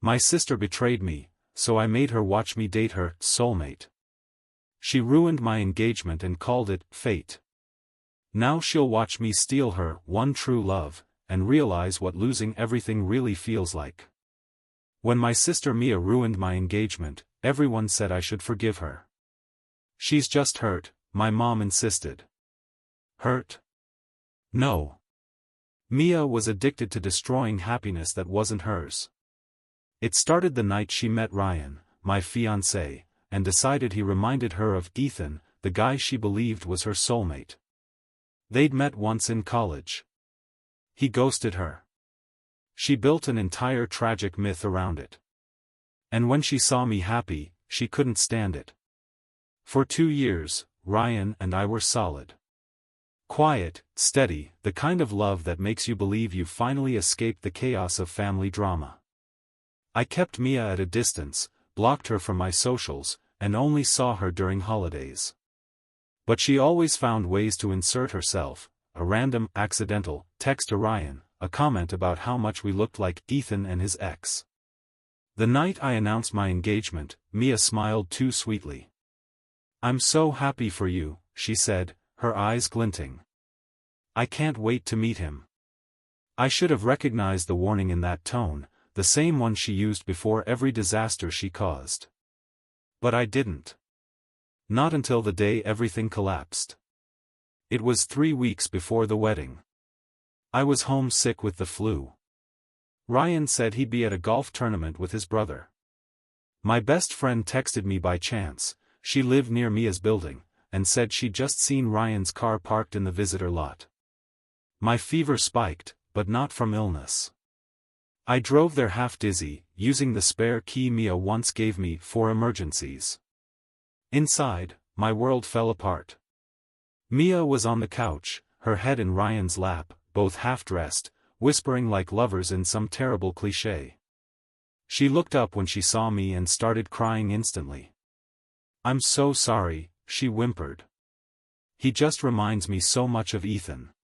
My sister betrayed me, so I made her watch me date her soulmate. She ruined my engagement and called it fate. Now she'll watch me steal her one true love, and realize what losing everything really feels like. When my sister Mia ruined my engagement, everyone said I should forgive her. She's just hurt, my mom insisted. Hurt? No. Mia was addicted to destroying happiness that wasn't hers. It started the night she met Ryan, my fiancé, and decided he reminded her of Ethan, the guy she believed was her soulmate. They'd met once in college. He ghosted her. She built an entire tragic myth around it. And when she saw me happy, she couldn't stand it. For 2 years, Ryan and I were solid. Quiet, steady, the kind of love that makes you believe you finally escaped the chaos of family drama. I kept Mia at a distance, blocked her from my socials, and only saw her during holidays. But she always found ways to insert herself, a random, accidental text to Ryan, a comment about how much we looked like Ethan and his ex. The night I announced my engagement, Mia smiled too sweetly. "I'm so happy for you," she said, her eyes glinting. "I can't wait to meet him." I should have recognized the warning in that tone, the same one she used before every disaster she caused. But I didn't. Not until the day everything collapsed. It was 3 weeks before the wedding. I was homesick with the flu. Ryan said he'd be at a golf tournament with his brother. My best friend texted me by chance, she lived near Mia's building, and said she'd just seen Ryan's car parked in the visitor lot. My fever spiked, but not from illness. I drove there half dizzy, using the spare key Mia once gave me for emergencies. Inside, my world fell apart. Mia was on the couch, her head in Ryan's lap, both half-dressed, whispering like lovers in some terrible cliché. She looked up when she saw me and started crying instantly. "I'm so sorry," she whimpered. "He just reminds me so much of Ethan."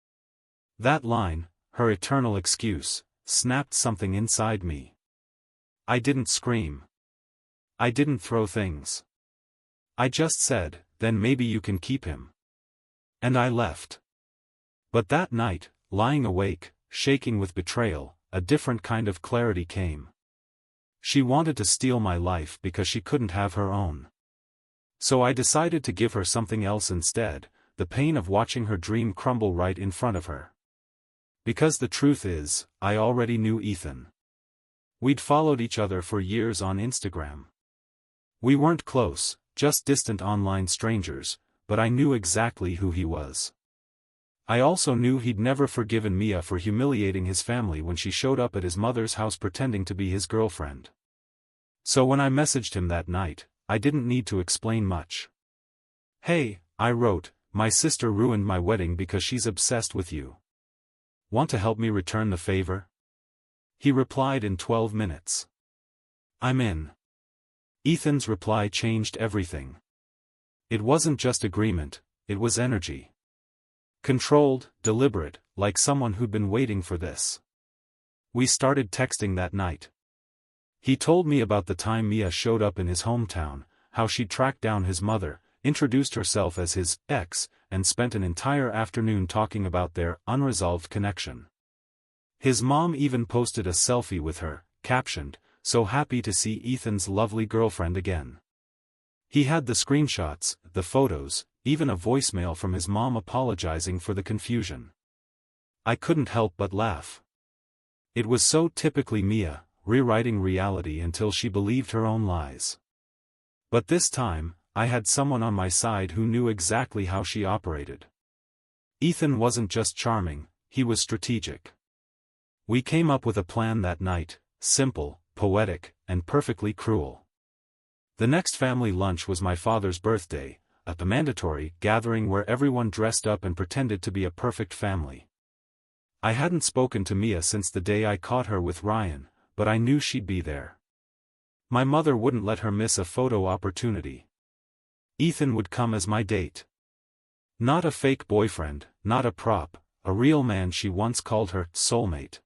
That line, her eternal excuse, snapped something inside me. I didn't scream. I didn't throw things. I just said, "Then maybe you can keep him." And I left. But that night, lying awake, shaking with betrayal, a different kind of clarity came. She wanted to steal my life because she couldn't have her own. So I decided to give her something else instead, the pain of watching her dream crumble right in front of her. Because the truth is, I already knew Ethan. We'd followed each other for years on Instagram. We weren't close, just distant online strangers, but I knew exactly who he was. I also knew he'd never forgiven Mia for humiliating his family when she showed up at his mother's house pretending to be his girlfriend. So when I messaged him that night, I didn't need to explain much. "Hey," I wrote, "my sister ruined my wedding because she's obsessed with you. Want to help me return the favor?" He replied in 12 minutes. "I'm in." Ethan's reply changed everything. It wasn't just agreement, it was energy. Controlled, deliberate, like someone who'd been waiting for this. We started texting that night. He told me about the time Mia showed up in his hometown, how she'd tracked down his mother, introduced herself as his ex, and spent an entire afternoon talking about their unresolved connection. His mom even posted a selfie with her, captioned, "So happy to see Ethan's lovely girlfriend again." He had the screenshots, the photos, even a voicemail from his mom apologizing for the confusion. I couldn't help but laugh. It was so typically Mia, rewriting reality until she believed her own lies. But this time, I had someone on my side who knew exactly how she operated. Ethan wasn't just charming, he was strategic. We came up with a plan that night, simple, poetic, and perfectly cruel. The next family lunch was my father's birthday, a mandatory gathering where everyone dressed up and pretended to be a perfect family. I hadn't spoken to Mia since the day I caught her with Ryan, but I knew she'd be there. My mother wouldn't let her miss a photo opportunity. Ethan would come as my date. Not a fake boyfriend, not a prop, a real man. She once called her soulmate.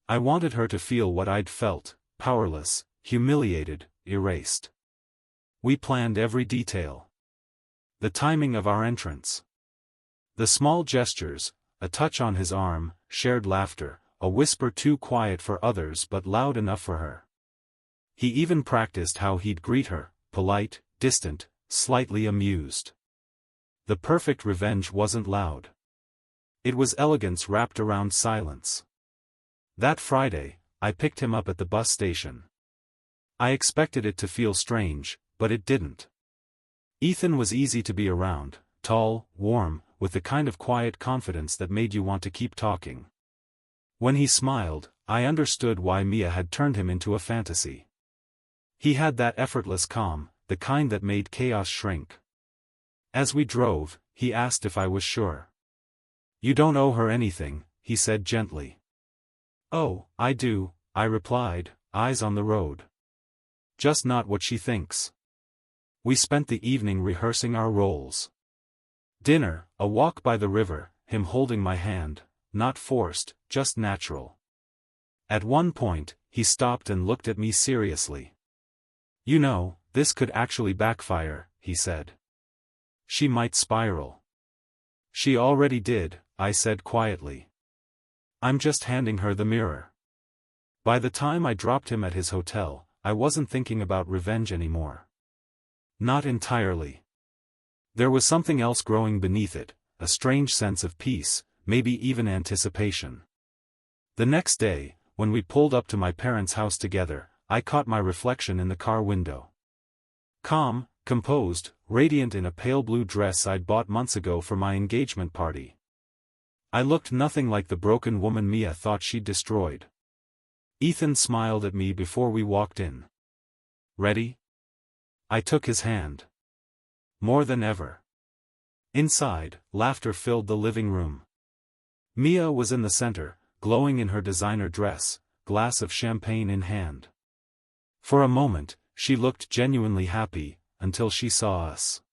I wanted her to feel what I'd felt, powerless, humiliated, erased. We planned every detail. The timing of our entrance. The small gestures, a touch on his arm, shared laughter, a whisper too quiet for others but loud enough for her. He even practiced how he'd greet her, polite, distant, slightly amused. The perfect revenge wasn't loud. It was elegance wrapped around silence. That Friday, I picked him up at the bus station. I expected it to feel strange, but it didn't. Ethan was easy to be around, tall, warm, with the kind of quiet confidence that made you want to keep talking. When he smiled, I understood why Mia had turned him into a fantasy. He had that effortless calm, the kind that made chaos shrink. As we drove, he asked if I was sure. "You don't owe her anything," he said gently. "Oh, I do," I replied, eyes on the road. "Just not what she thinks." We spent the evening rehearsing our roles. Dinner, a walk by the river, him holding my hand, not forced, just natural. At one point, he stopped and looked at me seriously. "You know, this could actually backfire," he said. "She might spiral." "She already did," I said quietly. "I'm just handing her the mirror." By the time I dropped him at his hotel, I wasn't thinking about revenge anymore. Not entirely. There was something else growing beneath it, a strange sense of peace, maybe even anticipation. The next day, when we pulled up to my parents' house together, I caught my reflection in the car window. Calm, composed, radiant in a pale blue dress I'd bought months ago for my engagement party. I looked nothing like the broken woman Mia thought she'd destroyed. Ethan smiled at me before we walked in. "Ready?" I took his hand. More than ever. Inside, laughter filled the living room. Mia was in the center, glowing in her designer dress, glass of champagne in hand. For a moment, she looked genuinely happy, until she saw us.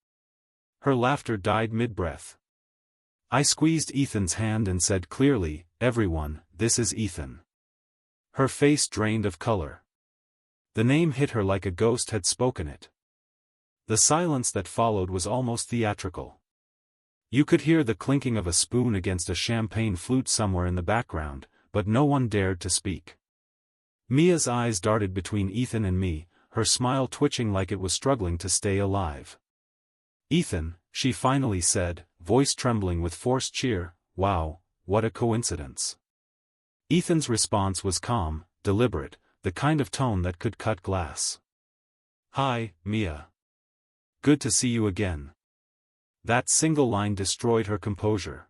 Her laughter died mid-breath. I squeezed Ethan's hand and said clearly, "Everyone, this is Ethan." Her face drained of color. The name hit her like a ghost had spoken it. The silence that followed was almost theatrical. You could hear the clinking of a spoon against a champagne flute somewhere in the background, but no one dared to speak. Mia's eyes darted between Ethan and me, her smile twitching like it was struggling to stay alive. "Ethan," she finally said, voice trembling with forced cheer, "Wow, what a coincidence." Ethan's response was calm, deliberate, the kind of tone that could cut glass. "Hi, Mia. Good to see you again." That single line destroyed her composure.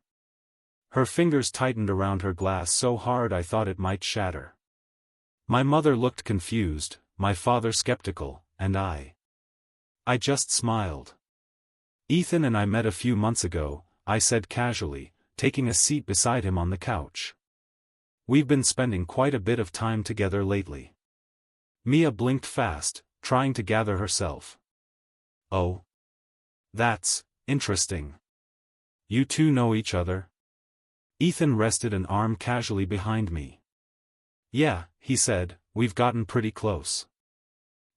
Her fingers tightened around her glass so hard I thought it might shatter. My mother looked confused, my father skeptical, and I just smiled. "Ethan and I met a few months ago," I said casually, taking a seat beside him on the couch. "We've been spending quite a bit of time together lately." Mia blinked fast, trying to gather herself. "Oh. That's interesting. You two know each other?" Ethan rested an arm casually behind me. "Yeah," he said, "we've gotten pretty close."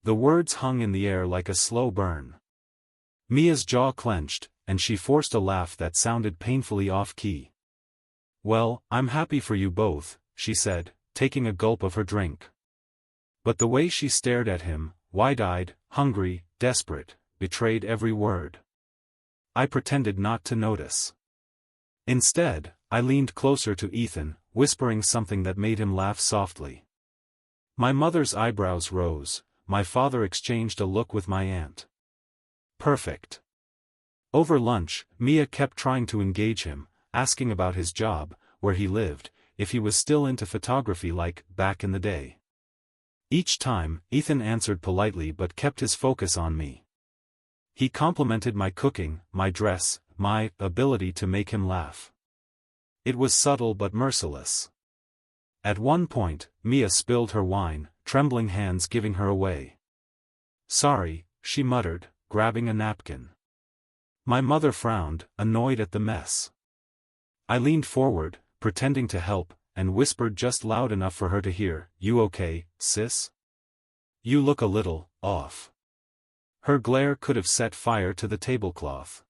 The words hung in the air like a slow burn. Mia's jaw clenched, and she forced a laugh that sounded painfully off-key. "Well, I'm happy for you both," she said, taking a gulp of her drink. But the way she stared at him, wide-eyed, hungry, desperate, betrayed every word. I pretended not to notice. Instead, I leaned closer to Ethan, whispering something that made him laugh softly. My mother's eyebrows rose, my father exchanged a look with my aunt. Perfect. Over lunch, Mia kept trying to engage him, asking about his job, where he lived, if he was still into photography like back in the day. Each time, Ethan answered politely but kept his focus on me. He complimented my cooking, my dress, my ability to make him laugh. It was subtle but merciless. At one point, Mia spilled her wine, trembling hands giving her away. "Sorry," she muttered, grabbing a napkin. My mother frowned, annoyed at the mess. I leaned forward, pretending to help, and whispered just loud enough for her to hear, "You okay, sis?" You look a little off. Her glare could have set fire to the tablecloth.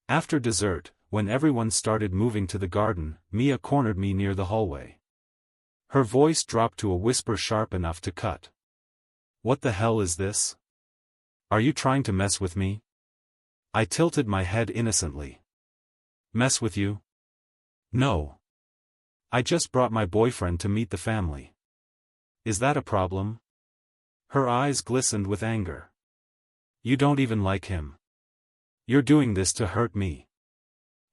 After dessert, when everyone started moving to the garden, Mia cornered me near the hallway. Her voice dropped to a whisper sharp enough to cut. What the hell is this? Are you trying to mess with me? I tilted my head innocently. Mess with you? No. I just brought my boyfriend to meet the family. Is that a problem? Her eyes glistened with anger. You don't even like him. You're doing this to hurt me.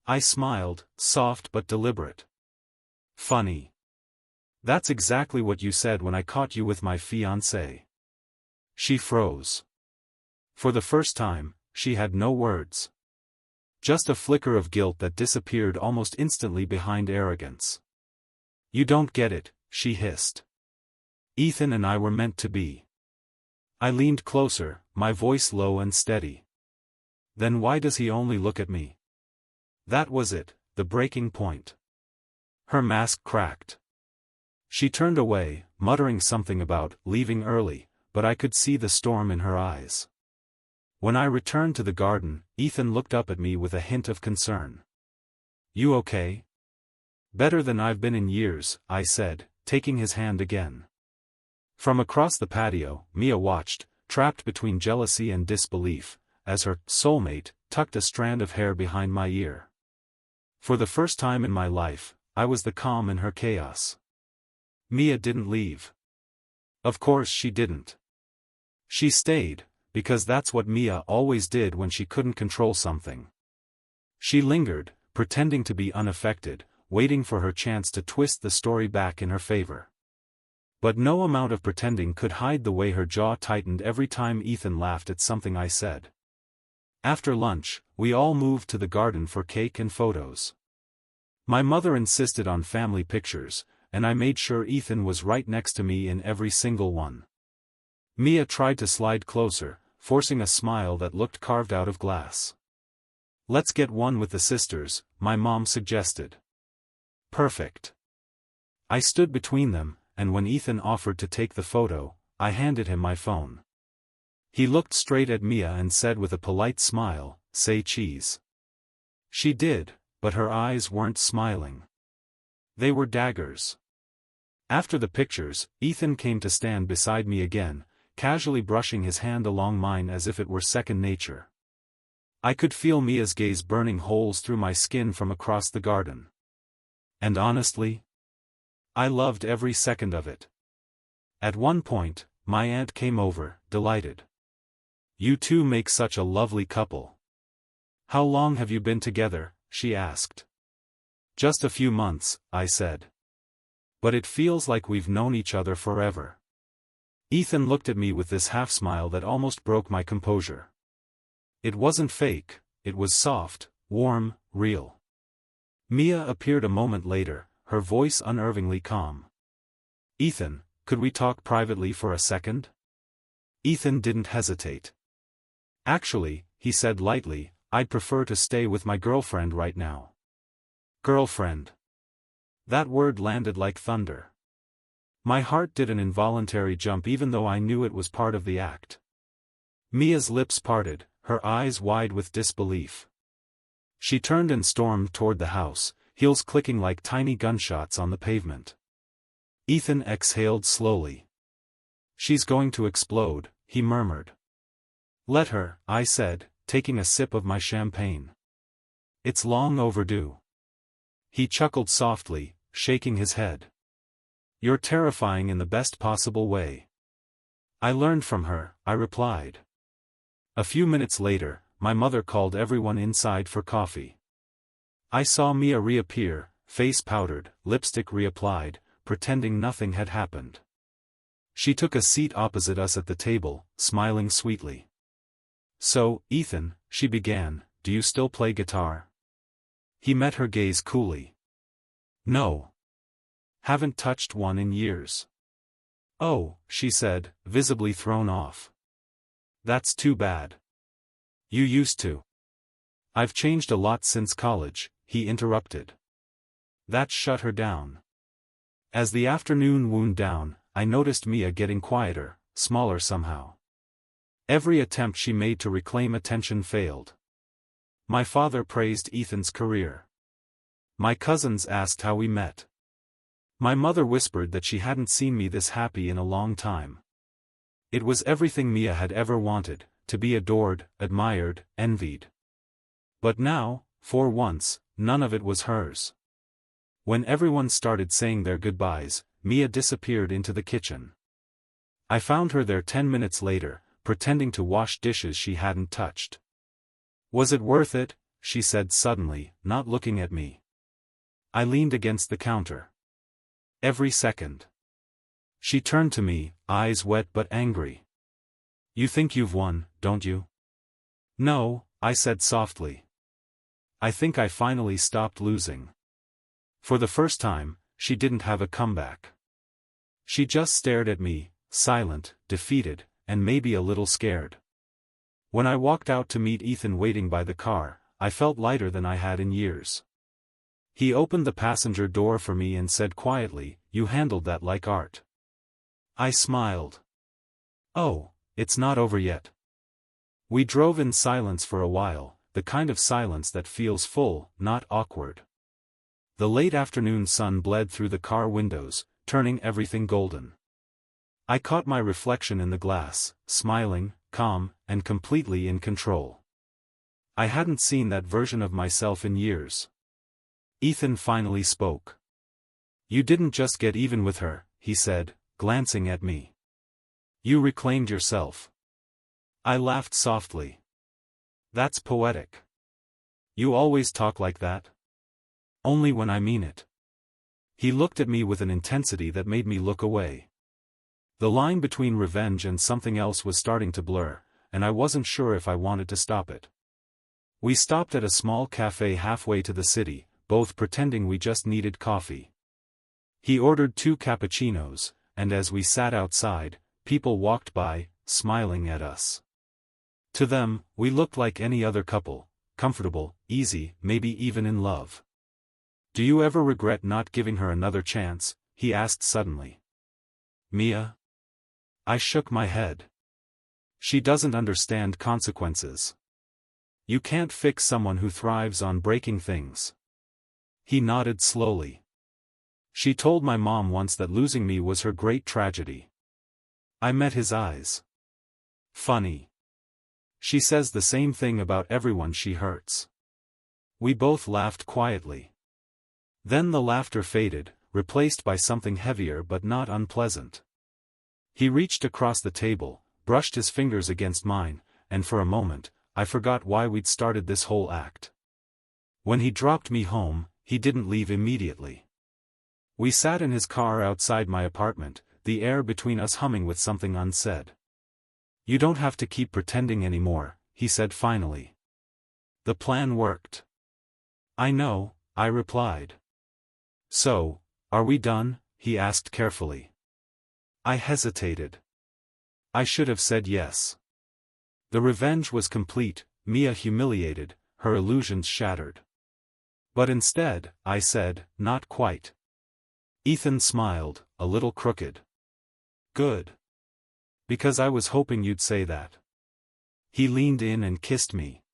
I smiled, soft but deliberate. Funny. That's exactly what you said when I caught you with my fiancé. She froze. For the first time, she had no words. Just a flicker of guilt that disappeared almost instantly behind arrogance. You don't get it, she hissed. Ethan and I were meant to be. I leaned closer, my voice low and steady. Then why does he only look at me? That was it, the breaking point. Her mask cracked. She turned away, muttering something about leaving early, but I could see the storm in her eyes. When I returned to the garden, Ethan looked up at me with a hint of concern. You okay? Better than I've been in years, I said, taking his hand again. From across the patio, Mia watched, trapped between jealousy and disbelief, as her soulmate tucked a strand of hair behind my ear. For the first time in my life, I was the calm in her chaos. Mia didn't leave. Of course she didn't. She stayed, because that's what Mia always did when she couldn't control something. She lingered, pretending to be unaffected, waiting for her chance to twist the story back in her favor. But no amount of pretending could hide the way her jaw tightened every time Ethan laughed at something I said. After lunch, we all moved to the garden for cake and photos. My mother insisted on family pictures, and I made sure Ethan was right next to me in every single one. Mia tried to slide closer, forcing a smile that looked carved out of glass. Let's get one with the sisters, my mom suggested. Perfect. I stood between them, and when Ethan offered to take the photo, I handed him my phone. He looked straight at Mia and said with a polite smile, "Say cheese." She did, but her eyes weren't smiling. They were daggers. After the pictures, Ethan came to stand beside me again, casually brushing his hand along mine as if it were second nature. I could feel Mia's gaze burning holes through my skin from across the garden. And honestly, I loved every second of it. At one point, my aunt came over, delighted. You two make such a lovely couple. How long have you been together? She asked. Just a few months, I said. But it feels like we've known each other forever. Ethan looked at me with this half-smile that almost broke my composure. It wasn't fake, it was soft, warm, real. Mia appeared a moment later, her voice unnervingly calm. Ethan, could we talk privately for a second? Ethan didn't hesitate. Actually, he said lightly, I'd prefer to stay with my girlfriend right now. Girlfriend. That word landed like thunder. My heart did an involuntary jump even though I knew it was part of the act. Mia's lips parted, her eyes wide with disbelief. She turned and stormed toward the house, heels clicking like tiny gunshots on the pavement. Ethan exhaled slowly. She's going to explode, he murmured. Let her, I said, taking a sip of my champagne. It's long overdue. He chuckled softly, shaking his head. You're terrifying in the best possible way. I learned from her, I replied. A few minutes later, my mother called everyone inside for coffee. I saw Mia reappear, face powdered, lipstick reapplied, pretending nothing had happened. She took a seat opposite us at the table, smiling sweetly. So, Ethan, she began, do you still play guitar? He met her gaze coolly. No. Haven't touched one in years. Oh, she said, visibly thrown off. That's too bad. You used to. I've changed a lot since college, he interrupted. That shut her down. As the afternoon wound down, I noticed Mia getting quieter, smaller somehow. Every attempt she made to reclaim attention failed. My father praised Ethan's career. My cousins asked how we met. My mother whispered that she hadn't seen me this happy in a long time. It was everything Mia had ever wanted, to be adored, admired, envied. But now, for once, none of it was hers. When everyone started saying their goodbyes, Mia disappeared into the kitchen. I found her there 10 minutes later, pretending to wash dishes she hadn't touched. "Was it worth it?" she said suddenly, not looking at me. I leaned against the counter. "Every second." She turned to me, eyes wet but angry. "You think you've won, don't you?" "No," I said softly. "I think I finally stopped losing." For the first time, she didn't have a comeback. She just stared at me, silent, defeated, and maybe a little scared. When I walked out to meet Ethan waiting by the car, I felt lighter than I had in years. He opened the passenger door for me and said quietly, "You handled that like art." I smiled. "Oh, it's not over yet." We drove in silence for a while, the kind of silence that feels full, not awkward. The late afternoon sun bled through the car windows, turning everything golden. I caught my reflection in the glass, smiling, calm, and completely in control. I hadn't seen that version of myself in years. Ethan finally spoke. "You didn't just get even with her," he said, glancing at me. "You reclaimed yourself." I laughed softly. "That's poetic. You always talk like that?" "Only when I mean it." He looked at me with an intensity that made me look away. The line between revenge and something else was starting to blur, and I wasn't sure if I wanted to stop it. We stopped at a small cafe halfway to the city, both pretending we just needed coffee. He ordered 2 cappuccinos, and as we sat outside, people walked by, smiling at us. To them, we looked like any other couple, comfortable, easy, maybe even in love. "Do you ever regret not giving her another chance?" he asked suddenly. "Mia?" I shook my head. "She doesn't understand consequences. You can't fix someone who thrives on breaking things." He nodded slowly. "She told my mom once that losing me was her great tragedy." I met his eyes. "Funny. She says the same thing about everyone she hurts." We both laughed quietly. Then the laughter faded, replaced by something heavier but not unpleasant. He reached across the table, brushed his fingers against mine, and for a moment, I forgot why we'd started this whole act. When he dropped me home, he didn't leave immediately. We sat in his car outside my apartment, the air between us humming with something unsaid. "You don't have to keep pretending anymore," he said finally. "The plan worked." "I know," I replied. "So, are we done?" he asked carefully. I hesitated. I should have said yes. The revenge was complete, Mia humiliated, her illusions shattered. But instead, I said, "Not quite." Ethan smiled, a little crooked. "Good. Because I was hoping you'd say that." He leaned in and kissed me.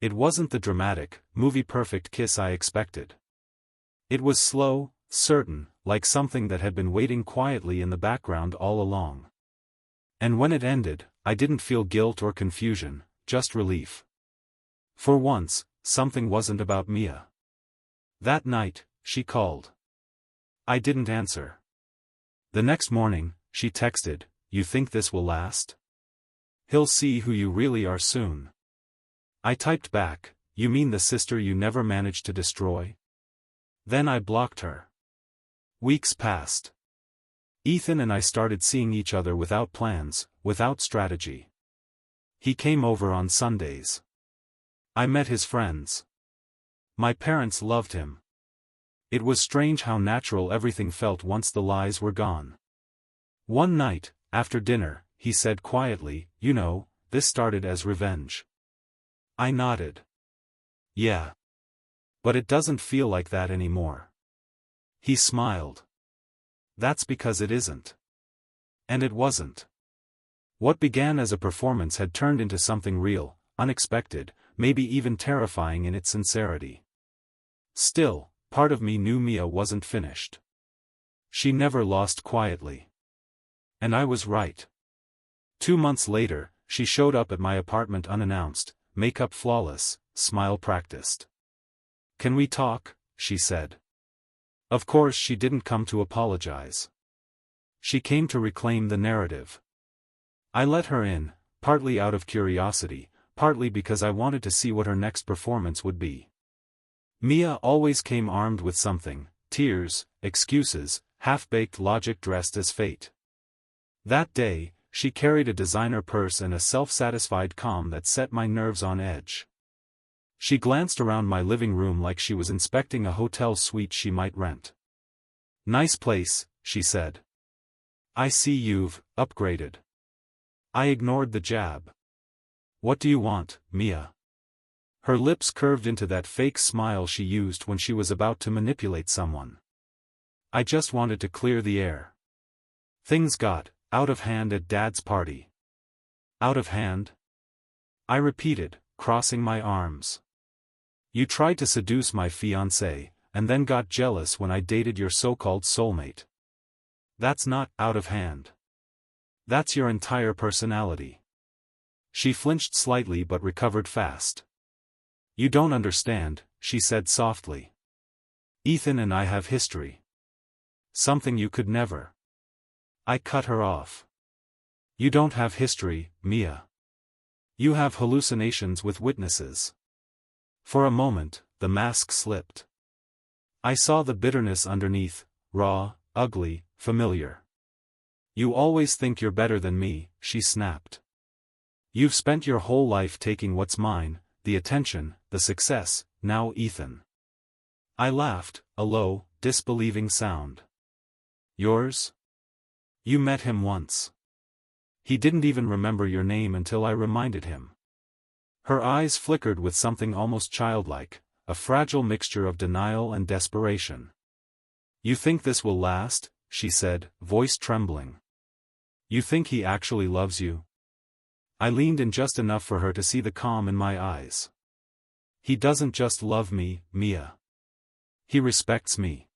It wasn't the dramatic, movie-perfect kiss I expected. It was slow, certain, like something that had been waiting quietly in the background all along. And when it ended, I didn't feel guilt or confusion, just relief. For once, something wasn't about Mia. That night, she called. I didn't answer. The next morning, she texted, "You think this will last? He'll see who you really are soon." I typed back, "You mean the sister you never managed to destroy?" Then I blocked her. Weeks passed. Ethan and I started seeing each other without plans, without strategy. He came over on Sundays. I met his friends. My parents loved him. It was strange how natural everything felt once the lies were gone. One night, after dinner, he said quietly, "You know, this started as revenge." I nodded. "Yeah. But it doesn't feel like that anymore." He smiled. "That's because it isn't." And it wasn't. What began as a performance had turned into something real, unexpected, maybe even terrifying in its sincerity. Still, part of me knew Mia wasn't finished. She never lost quietly. And I was right. 2 months later, she showed up at my apartment unannounced, makeup flawless, smile practiced. "Can we talk?" she said. Of course she didn't come to apologize. She came to reclaim the narrative. I let her in, partly out of curiosity, partly because I wanted to see what her next performance would be. Mia always came armed with something: tears, excuses, half-baked logic dressed as fate. That day, she carried a designer purse and a self-satisfied calm that set my nerves on edge. She glanced around my living room like she was inspecting a hotel suite she might rent. "Nice place," she said. "I see you've upgraded." I ignored the jab. "What do you want, Mia?" Her lips curved into that fake smile she used when she was about to manipulate someone. "I just wanted to clear the air. Things got out of hand at Dad's party." "Out of hand?" I repeated, crossing my arms. "You tried to seduce my fiancé, and then got jealous when I dated your so-called soulmate. That's not out of hand. That's your entire personality." She flinched slightly but recovered fast. "You don't understand," she said softly. "Ethan and I have history. Something you could never." I cut her off. "You don't have history, Mia. You have hallucinations with witnesses." For a moment, the mask slipped. I saw the bitterness underneath, raw, ugly, familiar. "You always think you're better than me," she snapped. "You've spent your whole life taking what's mine, the attention, the success, now Ethan." I laughed, a low, disbelieving sound. "Yours? You met him once. He didn't even remember your name until I reminded him." Her eyes flickered with something almost childlike, a fragile mixture of denial and desperation. "You think this will last?" she said, voice trembling. "You think he actually loves you?" I leaned in just enough for her to see the calm in my eyes. "He doesn't just love me, Mia. He respects me.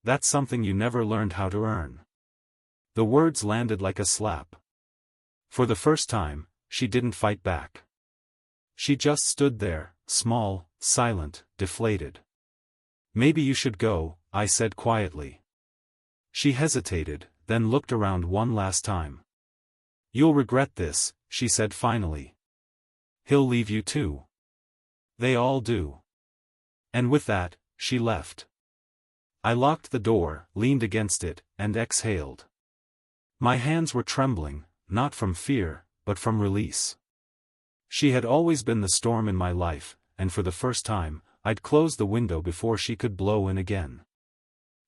That's something you never learned how to earn." The words landed like a slap. For the first time, she didn't fight back. She just stood there, small, silent, deflated. "Maybe you should go," I said quietly. She hesitated, then looked around one last time. "You'll regret this," she said finally. "He'll leave you too. They all do." And with that, she left. I locked the door, leaned against it, and exhaled. My hands were trembling, not from fear, but from release. She had always been the storm in my life, and for the first time, I'd closed the window before she could blow in again.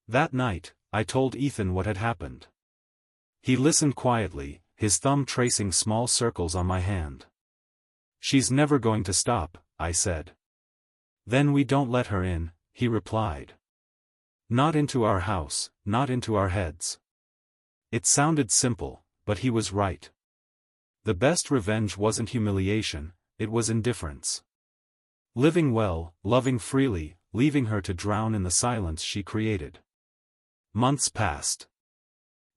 That night, I told Ethan what had happened. He listened quietly, his thumb tracing small circles on my hand. "She's never going to stop," I said. "Then we don't let her in," he replied. "Not into our house, not into our heads." It sounded simple, but he was right. The best revenge wasn't humiliation, it was indifference. Living well, loving freely, leaving her to drown in the silence she created. Months passed.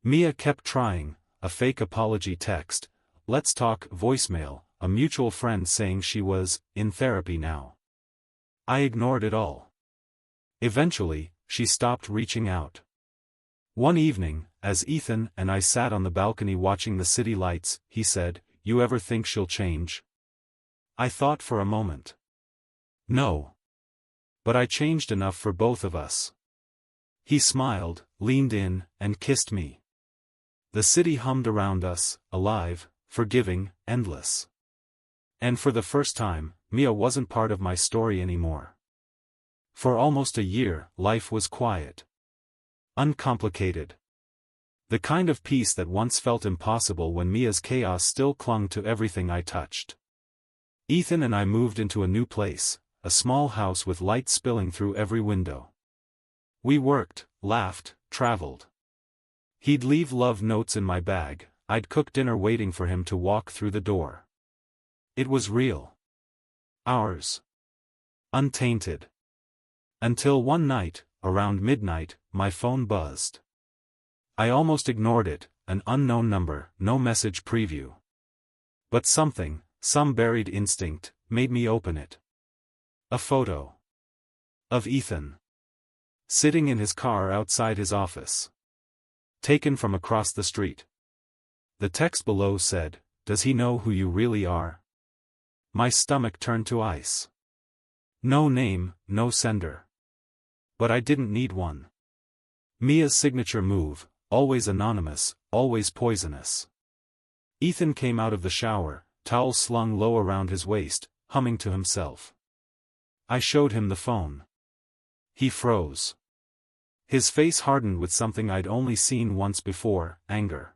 Mia kept trying, a fake apology text, let's talk voicemail, a mutual friend saying she was in therapy now. I ignored it all. Eventually, she stopped reaching out. One evening, as Ethan and I sat on the balcony watching the city lights, he said, "You ever think she'll change?" I thought for a moment. No. But I changed enough for both of us. He smiled, leaned in, and kissed me. The city hummed around us, alive, forgiving, endless. And for the first time, Mia wasn't part of my story anymore. For almost a year, life was quiet. Uncomplicated. The kind of peace that once felt impossible when Mia's chaos still clung to everything I touched. Ethan and I moved into a new place, a small house with light spilling through every window. We worked, laughed, traveled. He'd leave love notes in my bag, I'd cook dinner waiting for him to walk through the door. It was real. Ours. Untainted. Until one night, around midnight, my phone buzzed. I almost ignored it, an unknown number, no message preview. But something, some buried instinct, made me open it. A photo. Of Ethan. Sitting in his car outside his office. Taken from across the street. The text below said, "Does he know who you really are?" My stomach turned to ice. No name, no sender. But I didn't need one. Mia's signature move, always anonymous, always poisonous. Ethan came out of the shower, towel slung low around his waist, humming to himself. I showed him the phone. He froze. His face hardened with something I'd only seen once before, anger.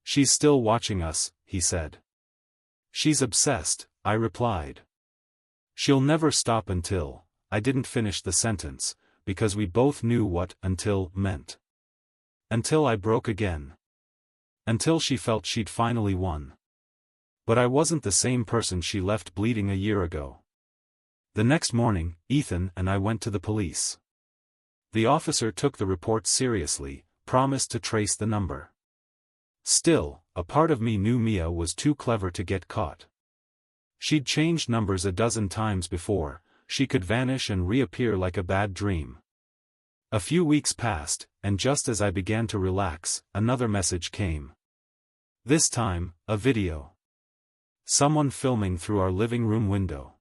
"She's still watching us," he said. "She's obsessed," I replied. "She'll never stop until..." I didn't finish the sentence, because we both knew what "until" meant. Until I broke again. Until she felt she'd finally won. But I wasn't the same person she left bleeding a year ago. The next morning, Ethan and I went to the police. The officer took the report seriously, promised to trace the number. Still, a part of me knew Mia was too clever to get caught. She'd changed numbers a dozen times before, she could vanish and reappear like a bad dream. A few weeks passed, and just as I began to relax, another message came. This time, a video. Someone filming through our living room window.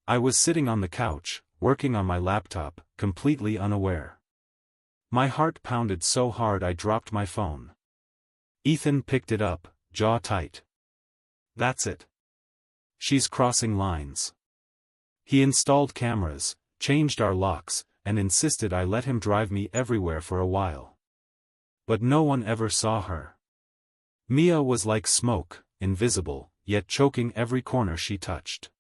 I was sitting on the couch, working on my laptop, completely unaware. My heart pounded so hard I dropped my phone. Ethan picked it up, jaw tight. "That's it. She's crossing lines." He installed cameras, changed our locks, and insisted I let him drive me everywhere for a while. But no one ever saw her. Mia was like smoke, invisible, yet choking every corner she touched.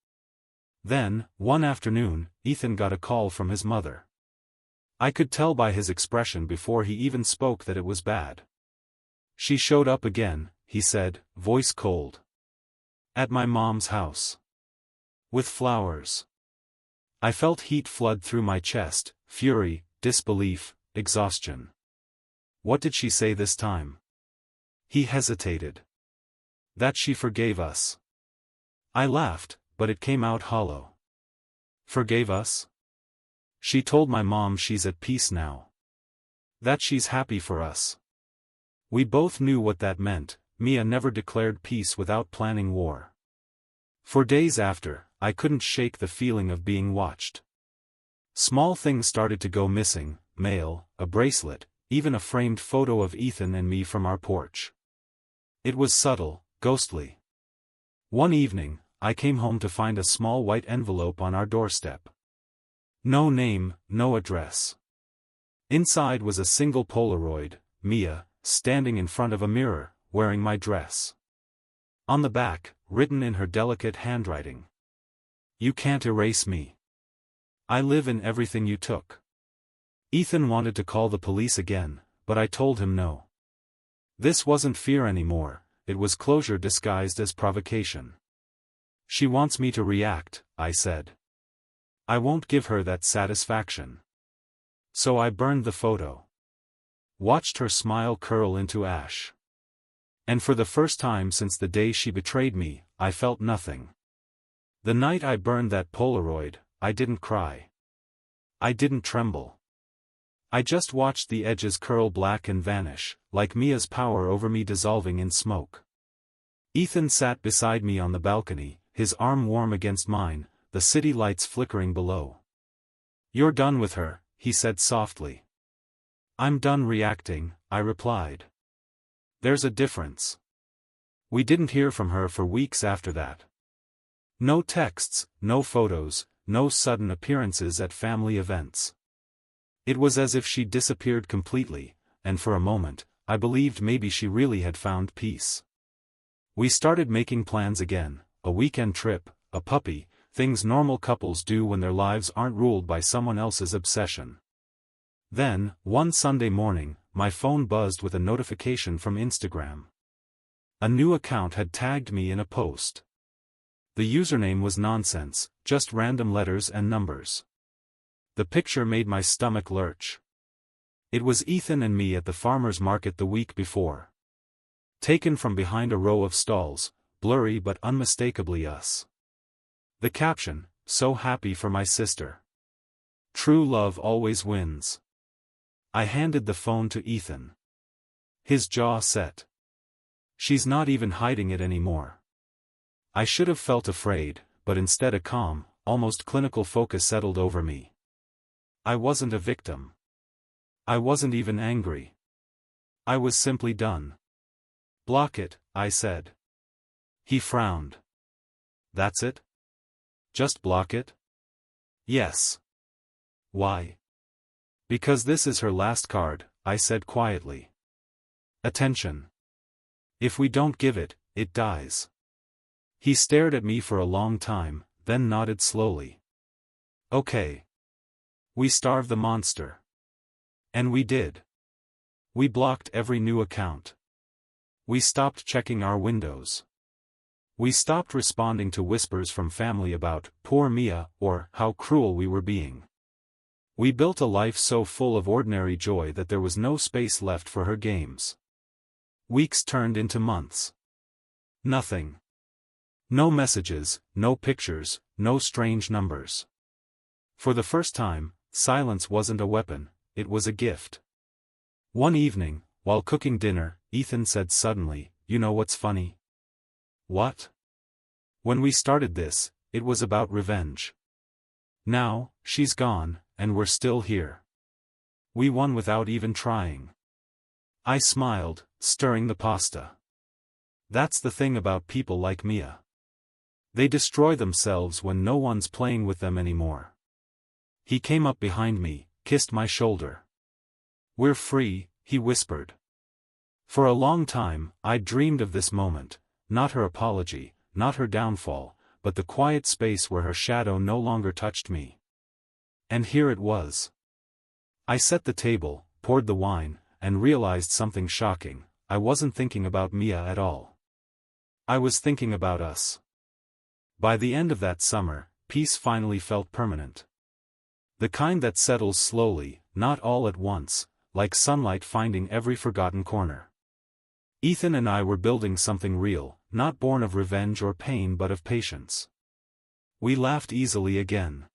Then, one afternoon, Ethan got a call from his mother. I could tell by his expression before he even spoke that it was bad. "She showed up again," he said, voice cold. "At my mom's house. With flowers." I felt heat flood through my chest, fury, disbelief, exhaustion. "What did she say this time?" He hesitated. "That she forgave us." I laughed, but it came out hollow. "Forgave us?" "She told my mom she's at peace now. That she's happy for us." We both knew what that meant. Mia never declared peace without planning war. For days after, I couldn't shake the feeling of being watched. Small things started to go missing: mail, a bracelet, even a framed photo of Ethan and me from our porch. It was subtle, ghostly. One evening, I came home to find a small white envelope on our doorstep. No name, no address. Inside was a single Polaroid, Mia, standing in front of a mirror, wearing my dress. On the back, written in her delicate handwriting. "You can't erase me. I live in everything you took." Ethan wanted to call the police again, but I told him no. This wasn't fear anymore, it was closure disguised as provocation. "She wants me to react," I said. "I won't give her that satisfaction." So I burned the photo. Watched her smile curl into ash. And for the first time since the day she betrayed me, I felt nothing. The night I burned that Polaroid, I didn't cry. I didn't tremble. I just watched the edges curl black and vanish, like Mia's power over me dissolving in smoke. Ethan sat beside me on the balcony, his arm warm against mine, the city lights flickering below. "You're done with her," he said softly. "I'm done reacting," I replied. "There's a difference." We didn't hear from her for weeks after that. No texts, no photos, no sudden appearances at family events. It was as if she disappeared completely, and for a moment, I believed maybe she really had found peace. We started making plans again, a weekend trip, a puppy, things normal couples do when their lives aren't ruled by someone else's obsession. Then, one Sunday morning, my phone buzzed with a notification from Instagram. A new account had tagged me in a post. The username was nonsense, just random letters and numbers. The picture made my stomach lurch. It was Ethan and me at the farmer's market the week before. Taken from behind a row of stalls, blurry but unmistakably us. The caption, "So happy for my sister. True love always wins." I handed the phone to Ethan. His jaw set. She's not even hiding it anymore. I should have felt afraid, but instead a calm, almost clinical focus settled over me. I wasn't a victim. I wasn't even angry. I was simply done. "Block it," I said. He frowned. "That's it? Just block it?" "Yes." "Why?" "Because this is her last card," I said quietly. "Attention. If we don't give it, it dies." He stared at me for a long time, then nodded slowly. "Okay. We starve the monster." And we did. We blocked every new account. We stopped checking our windows. We stopped responding to whispers from family about "poor Mia" or how cruel we were being. We built a life so full of ordinary joy that there was no space left for her games. Weeks turned into months. Nothing. No messages, no pictures, no strange numbers. For the first time, silence wasn't a weapon, it was a gift. One evening, while cooking dinner, Ethan said suddenly, "You know what's funny?" "What?" "When we started this, it was about revenge. Now, she's gone, and we're still here. We won without even trying." I smiled, stirring the pasta. That's the thing about people like Mia. They destroy themselves when no one's playing with them anymore. He came up behind me, kissed my shoulder. "We're free," he whispered. For a long time, I dreamed of this moment, not her apology, not her downfall, but the quiet space where her shadow no longer touched me. And here it was. I set the table, poured the wine, and realized something shocking. I wasn't thinking about Mia at all. I was thinking about us. By the end of that summer, peace finally felt permanent. The kind that settles slowly, not all at once, like sunlight finding every forgotten corner. Ethan and I were building something real, not born of revenge or pain but of patience. We laughed easily again.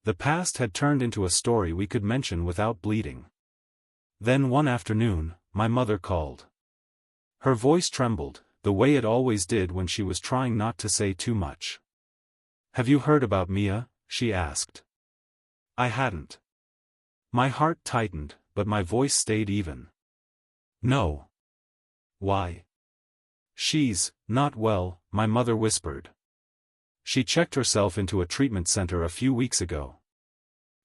The past had turned into a story we could mention without bleeding. Then one afternoon, my mother called. Her voice trembled, the way it always did when she was trying not to say too much. "Have you heard about Mia?" she asked. I hadn't. My heart tightened, but my voice stayed even. "No." "Why?" "She's not well," my mother whispered. "She checked herself into a treatment center a few weeks ago.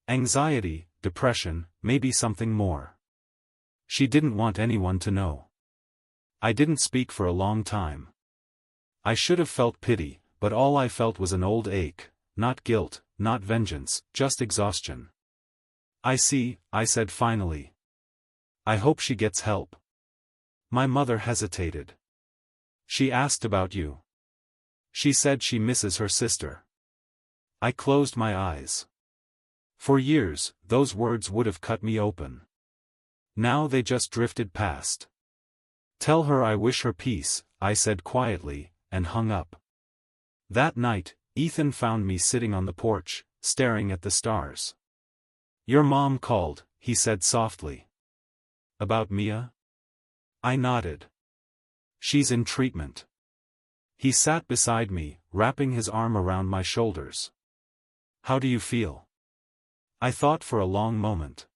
Anxiety, depression, maybe something more. She didn't want anyone to know." I didn't speak for a long time. I should have felt pity, but all I felt was an old ache, not guilt, not vengeance, just exhaustion. "I see," I said finally. "I hope she gets help." My mother hesitated. "She asked about you. She said she misses her sister." I closed my eyes. For years, those words would have cut me open. Now they just drifted past. "Tell her I wish her peace," I said quietly, and hung up. That night, Ethan found me sitting on the porch, staring at the stars. "Your mom called," he said softly. "About Mia?" I nodded. "She's in treatment." He sat beside me, wrapping his arm around my shoulders. "How do you feel?" I thought for a long moment.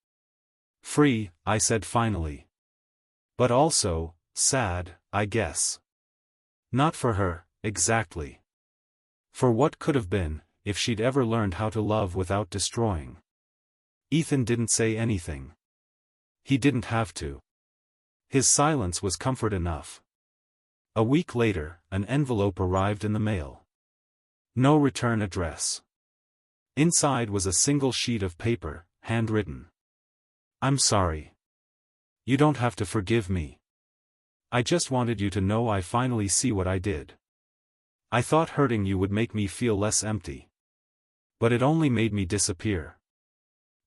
"Free," I said finally. "But also, sad, I guess. Not for her, exactly. For what could have been, if she'd ever learned how to love without destroying." Ethan didn't say anything. He didn't have to. His silence was comfort enough. A week later, an envelope arrived in the mail. No return address. Inside was a single sheet of paper, handwritten. "I'm sorry. You don't have to forgive me. I just wanted you to know I finally see what I did. I thought hurting you would make me feel less empty. But it only made me disappear.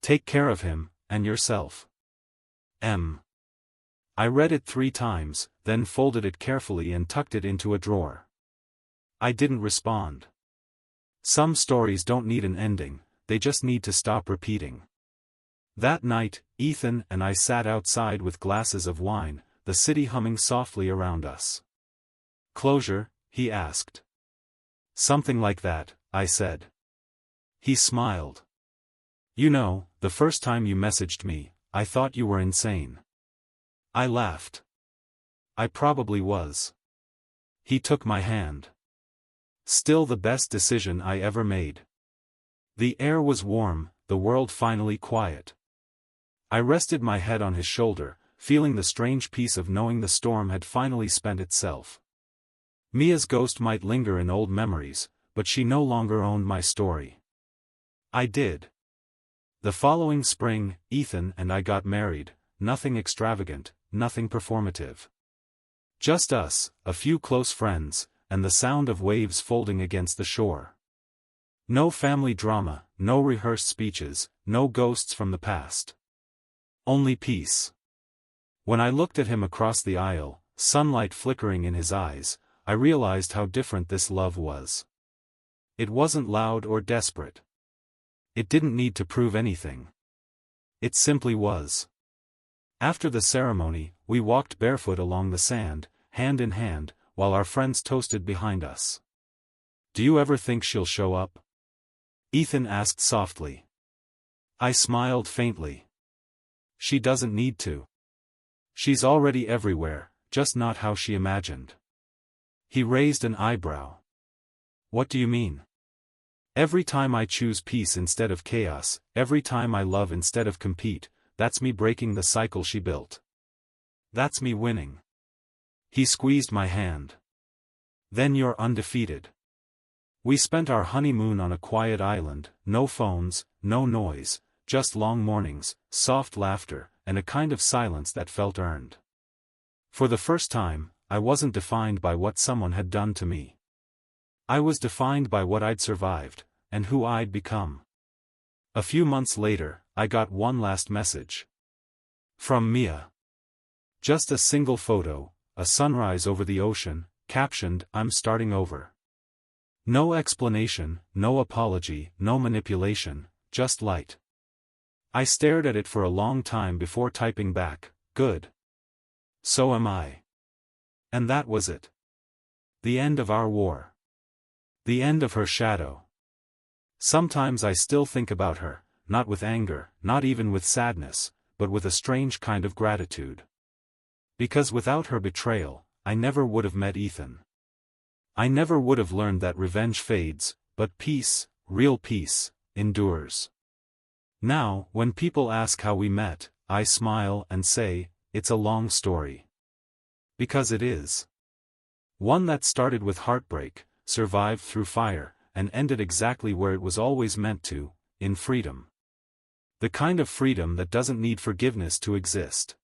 Take care of him, and yourself. M. I read it 3 times, then folded it carefully and tucked it into a drawer. I didn't respond. Some stories don't need an ending, they just need to stop repeating. That night, Ethan and I sat outside with glasses of wine, the city humming softly around us. Closure, he asked. Something like that, I said. He smiled. You know, the first time you messaged me, I thought you were insane. I laughed. I probably was. He took my hand. Still the best decision I ever made. The air was warm, the world finally quiet. I rested my head on his shoulder, feeling the strange peace of knowing the storm had finally spent itself. Mia's ghost might linger in old memories, but she no longer owned my story. I did. The following spring, Ethan and I got married, nothing extravagant, nothing performative. Just us, a few close friends, and the sound of waves folding against the shore. No family drama, no rehearsed speeches, no ghosts from the past. Only peace. When I looked at him across the aisle, sunlight flickering in his eyes, I realized how different this love was. It wasn't loud or desperate. It didn't need to prove anything. It simply was. After the ceremony, we walked barefoot along the sand, hand in hand, while our friends toasted behind us. Do you ever think she'll show up? Ethan asked softly. I smiled faintly. She doesn't need to. She's already everywhere, just not how she imagined. He raised an eyebrow. What do you mean? Every time I choose peace instead of chaos, every time I love instead of compete, that's me breaking the cycle she built. That's me winning. He squeezed my hand. Then you're undefeated. We spent our honeymoon on a quiet island, no phones, no noise, just long mornings, soft laughter, and a kind of silence that felt earned. For the first time, I wasn't defined by what someone had done to me. I was defined by what I'd survived, and who I'd become. A few months later, I got one last message. From Mia. Just a single photo, a sunrise over the ocean, captioned, "I'm starting over." No explanation, no apology, no manipulation, just light. I stared at it for a long time before typing back, "Good. So am I." And that was it. The end of our war. The end of her shadow. Sometimes I still think about her, not with anger, not even with sadness, but with a strange kind of gratitude. Because without her betrayal, I never would have met Ethan. I never would have learned that revenge fades, but peace, real peace, endures. Now, when people ask how we met, I smile and say, it's a long story. Because it is. One that started with heartbreak, survived through fire, and ended exactly where it was always meant to, in freedom. The kind of freedom that doesn't need forgiveness to exist.